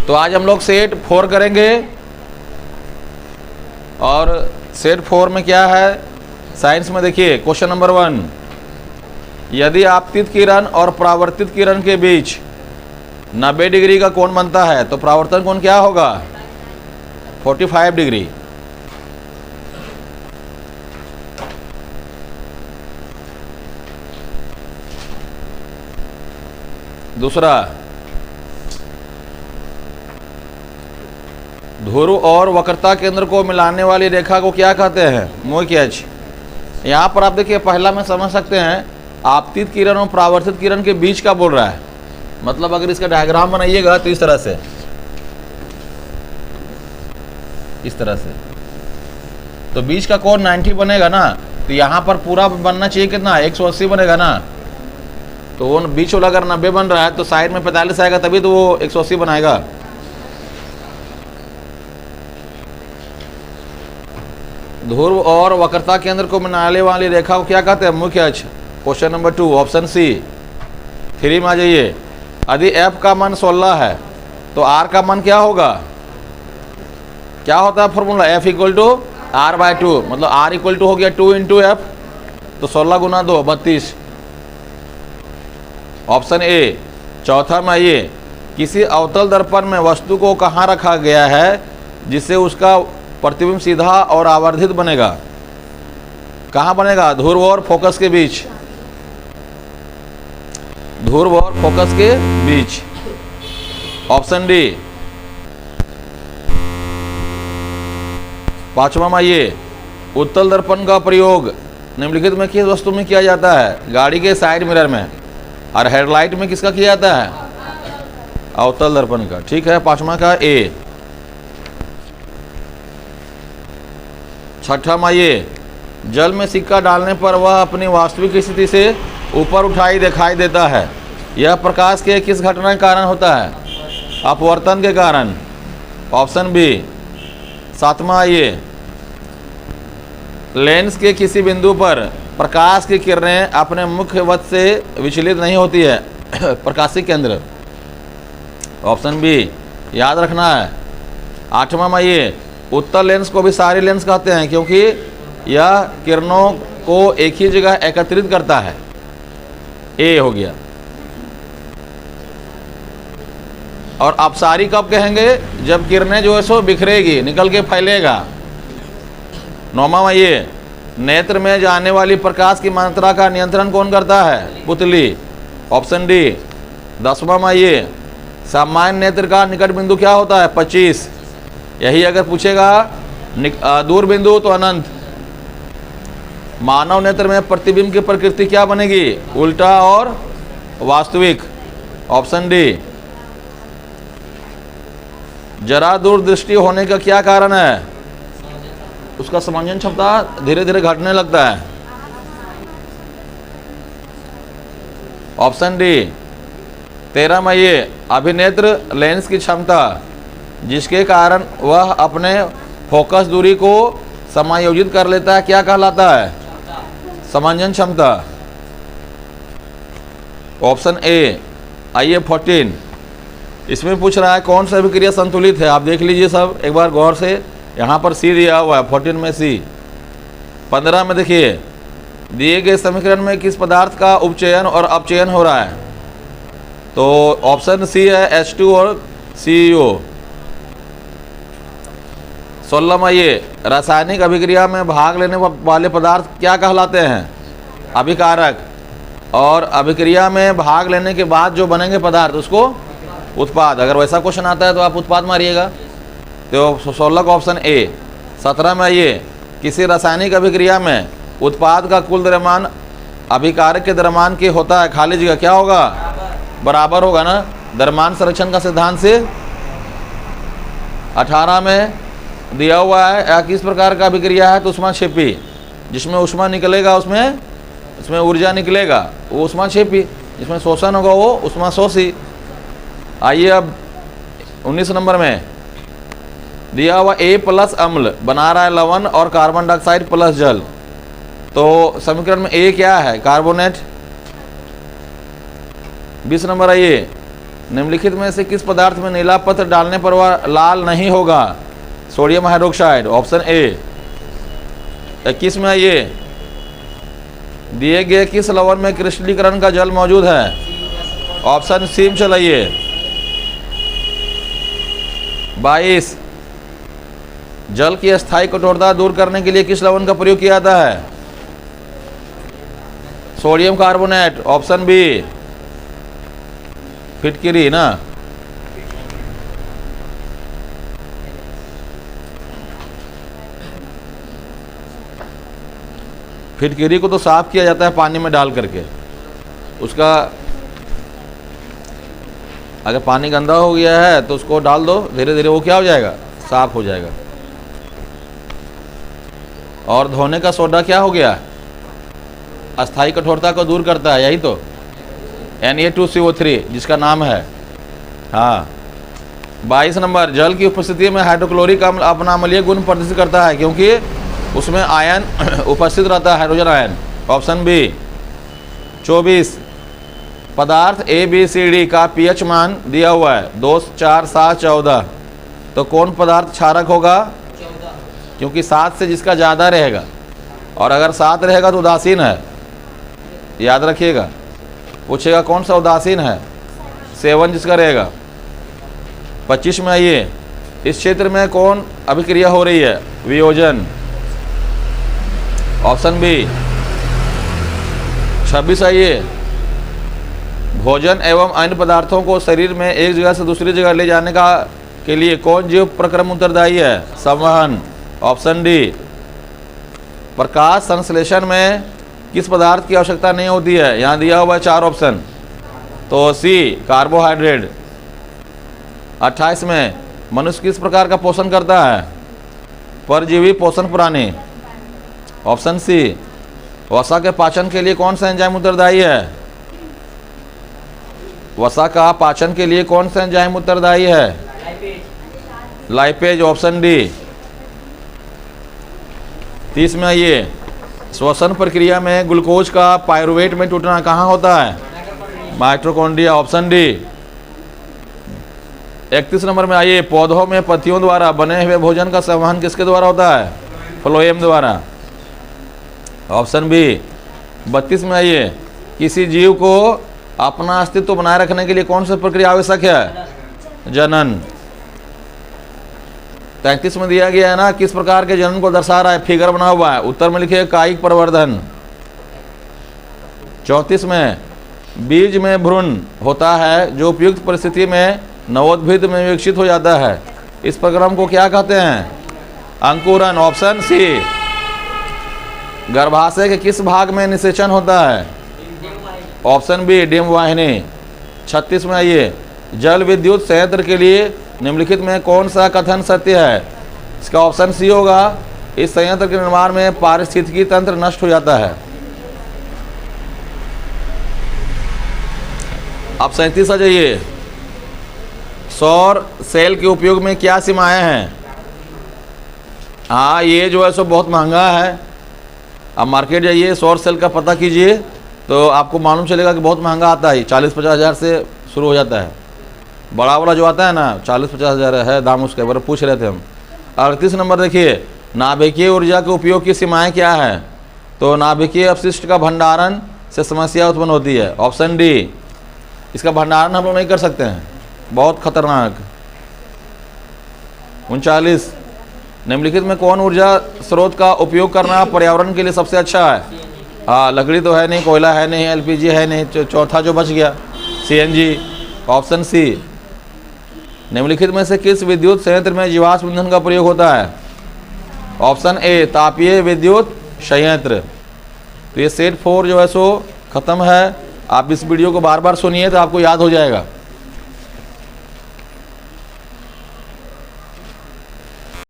तो आज हम लोग सेट 4 करेंगे। और सेट 4 में क्या है, साइंस में देखिए क्वेश्चन नंबर 1, यदि आपतित किरण और परावर्तित किरण के बीच 90 डिग्री का कोण बनता है तो परावर्तन कोण क्या होगा, 45 डिग्री। दूसरा, ध्रुव और वक्रता केंद्र को मिलाने वाली रेखा को क्या कहते हैं, मोइकेज। यहाँ पर आप देखिए पहला में समझ सकते हैं आपतित किरण और परावर्तित किरण के बीच का बोल रहा है। मतलब अगर इसका डायग्राम बनाइएगा तो इस तरह से, तो बीच का कोण 90 बनेगा ना, तो यहाँ पर पूरा बनना चाहिए कितना, 180 बनेगा ना। तो वो बीच वाला अगर 90 बन रहा है तो साइड में 45 आएगा, तभी तो वो 180 बनाएगा। ध्रुव और वक्रता केंद्र को मिलाने वाली रेखा को क्या कहते हैं, मुख्य अक्ष। Question number 2 option C. 3 में आ जाइए, यदि f का मान 16 है तो r का मान क्या होगा, क्या होता है formula, f equal to r/2, मतलब r इक्वल टू हो गया 2 इंटू एफ, तो 16 गुना 2 32। Option A. चौथा में आइए, किसी अवतल दर्पण में वस्तु को कहाँ रखा गया है जिससे उसका प्रतिबिंब सीधा और आवर्धित बनेगा, कहाँ बनेगा, ध्रुव और फोकस के बीच, ध्रुव और फोकस के बीच। Option D. 5वां में आइए, उत्तल दर्पण का प्रयोग निम्नलिखित में किस वस्तु में किया जाता है, गाड़ी के साइड मिरर में, और हेडलाइट में किसका किया जाता है, अवतल दर्पण का। ठीक है, 5वां का ए। 6वां में आइए, जल में सिक्का डालने पर वह अपनी वास्तविक स्थिति से ऊपर उठाई दिखाई देता है, यह प्रकाश के किस घटना के कारण होता है, अपवर्तन के कारण। Option B. 7वां आइए, लेंस के किसी बिंदु पर प्रकाश की किरणें अपने मुख्य वक्र से विचलित नहीं होती है, प्रकाशीय केंद्र। ऑप्शन बी याद रखना है। 8वां में आइए, उत्तल लेंस को भी सारी लेंस कहते हैं क्योंकि यह किरणों को एक ही जगह एकत्रित करता है, ए हो गया। और अपसारी कब कहेंगे, जब किरणें जो है सो बिखरेगी, निकल के फैलेगा। 9वां में ये, नेत्र में जाने वाली प्रकाश की मात्रा का नियंत्रण कौन करता है, पुतली। Option D. 10वां में ये, सामान्य नेत्र का निकट बिंदु क्या होता है, 25। यही अगर पूछेगा दूर बिंदु तो अनंत। मानव नेत्र में प्रतिबिंब की प्रकृति क्या बनेगी, उल्टा और वास्तविक। Option D. जरा दूरदृष्टि होने का क्या कारण है, उसका समंजन क्षमता धीरे धीरे घटने लगता है। Option D. 13 में ये, अभिनेत्र लेंस की क्षमता जिसके कारण वह अपने फोकस दूरी को समायोजित कर लेता है क्या कहलाता है, समंजन क्षमता। Option A. आइए 14, इसमें पूछ रहा है कौन सा अभिक्रिया संतुलित है। आप देख लीजिए सब एक बार गौर से, यहाँ पर सी दिया हुआ है 14 में सी। 15 में देखिए, दिए गए समीकरण में किस पदार्थ का उपचयन और अपचयन हो रहा है, तो ऑप्शन सी है H2 और CuO। 16 में ये, रासायनिक अभिक्रिया में भाग लेने वाले पदार्थ क्या कहलाते हैं, अभिकारक। और अभिक्रिया में भाग लेने के बाद जो बनेंगे पदार्थ उसको उत्पाद। अगर वैसा क्वेश्चन आता है तो आप उत्पाद मारिएगा, तो 16 का ऑप्शन ए। 17 में ये, किसी रासायनिक अभिक्रिया में उत्पाद का कुल द्रव्यमान अभिकारक के द्रव्यमान के होता है, खाली जगह क्या होगा, बराबर होगा ना, द्रव्यमान संरक्षण का सिद्धांत से। 18 में दिया हुआ है किस प्रकार का अभिक्रिया है, तो ऊष्माक्षेपी। जिसमें ऊष्मा निकलेगा उसमें ऊर्जा निकलेगा, वो ऊष्माक्षेपी। जिसमें शोषण होगा वो ऊष्माशोषी। आइए अब 19 नंबर में दिया हुआ A+ अम्ल बना रहा है लवण और कार्बन डाइऑक्साइड प्लस जल, तो समीकरण में A क्या है, कार्बोनेट। 20 नंबर आइए, निम्नलिखित में से किस पदार्थ में नीला पत्र डालने पर वह लाल नहीं होगा? Sodium hydroxide, option A. 21 में ये दिए गए किस लवण में क्रिस्टलीकरण का जल मौजूद है? ऑप्शन सी में चलाइए। 22 जल की अस्थायी कठोरता दूर करने के लिए किस लवण का प्रयोग किया जाता है? Sodium carbonate, option B. फिटकिरी ना, फिटकिरी को तो साफ किया जाता है पानी में डाल करके। उसका अगर पानी गंदा हो गया है तो उसको डाल दो, धीरे धीरे वो क्या हो जाएगा? साफ हो जाएगा। और धोने का सोडा क्या हो गया? अस्थायी कठोरता को दूर करता है, यही तो Na2CO3 जिसका नाम है। हाँ। 22 नंबर जल की उपस्थिति में हाइड्रोक्लोरिक अम्ल अपना अम्लीय गुण प्रदर्शित करता है क्योंकि उसमें आयन उपस्थित रहता है, हाइड्रोजन आयन, ऑप्शन बी। 24 पदार्थ ABCD का pH मान दिया हुआ है 2, 4, 7, 14, तो कौन पदार्थ क्षारक होगा? क्योंकि 7 से जिसका ज़्यादा रहेगा, और अगर 7 रहेगा तो उदासीन है, याद रखिएगा। पूछेगा कौन सा उदासीन है? 7 जिसका रहेगा। 25 में आइए इस क्षेत्र में कौन अभिक्रिया हो रही है? वियोजन, ऑप्शन बी। 26 आइए भोजन एवं अन्य पदार्थों को शरीर में एक जगह से दूसरी जगह ले जाने का के लिए कौन जीव प्रक्रम उत्तरदायी है? संवहन, ऑप्शन डी। प्रकाश संश्लेषण में किस पदार्थ की आवश्यकता नहीं होती है? यहाँ दिया हुआ है 4 ऑप्शन, तो सी कार्बोहाइड्रेट। 28 में मनुष्य किस प्रकार का पोषण करता है? परजीवी पोषण प्राणी, ऑप्शन सी। वसा के पाचन के लिए कौन सा एंजाइम उत्तरदायी है? वसा का पाचन के लिए कौन सा एंजाइम उत्तरदायी है? Lipase, option D. 30 में आइए श्वसन प्रक्रिया में ग्लूकोज का पायरुवेट में टूटना कहाँ होता है? Mitochondria, option D. 31 नंबर में आइए पौधों में पत्तियों द्वारा बने हुए भोजन का संवहन किसके द्वारा होता है? फ्लोएम द्वारा, ऑप्शन बी। 32 में आइए किसी जीव को अपना अस्तित्व बनाए रखने के लिए कौन सी प्रक्रिया आवश्यक है? जनन। 33 में दिया गया है ना किस प्रकार के जनन को दर्शा रहा है? फिगर बना हुआ है, उत्तर में लिखिए कायिक प्रवर्धन। 34 में बीज में भ्रूण होता है जो उपयुक्त परिस्थिति में नवोद्भिद में विकसित हो जाता है, इस प्रक्रम को क्या कहते हैं? अंकुरन, ऑप्शन सी। गर्भाशय के किस भाग में निषेचन होता है? ऑप्शन बी, डिम्ब वाहिनी। 36 में आइए जल विद्युत संयंत्र के लिए निम्नलिखित में कौन सा कथन सत्य है? इसका ऑप्शन सी होगा, इस संयंत्र के निर्माण में पारिस्थितिकी तंत्र नष्ट हो जाता है। अब 37 आ जाइए सौर सेल के उपयोग में क्या सीमाएं हैं? हाँ, ये जो है सो बहुत महंगा है। अब मार्केट जाइए, सौर सेल का पता कीजिए तो आपको मालूम चलेगा कि बहुत महंगा आता है। 40-50 हज़ार से शुरू हो जाता है। बड़ा वाला जो आता है ना 40-50 हज़ार है दाम उसके, बारे पूछ रहे थे हम। 38 नंबर देखिए नाभिकीय ऊर्जा के उपयोग की सीमाएं क्या है? तो नाभिकीय अपशिष्ट का भंडारण से समस्या उत्पन्न होती है, ऑप्शन डी। इसका भंडारण हम लोग नहीं कर सकते हैं, बहुत खतरनाक। 39 निम्नलिखित में कौन ऊर्जा स्रोत का उपयोग करना पर्यावरण के लिए सबसे अच्छा है? हाँ, लकड़ी तो है नहीं, कोयला है नहीं, LPG है नहीं, चौथा जो बच गया CNG, ऑप्शन सी। निम्नलिखित में से किस विद्युत संयंत्र में जीवाश्म ईंधन का प्रयोग होता है? ऑप्शन ए, तापीय विद्युत संयंत्र। तो ये सेट 4 जो है सो ख़त्म है। आप इस वीडियो को बार बार सुनिए तो आपको याद हो जाएगा।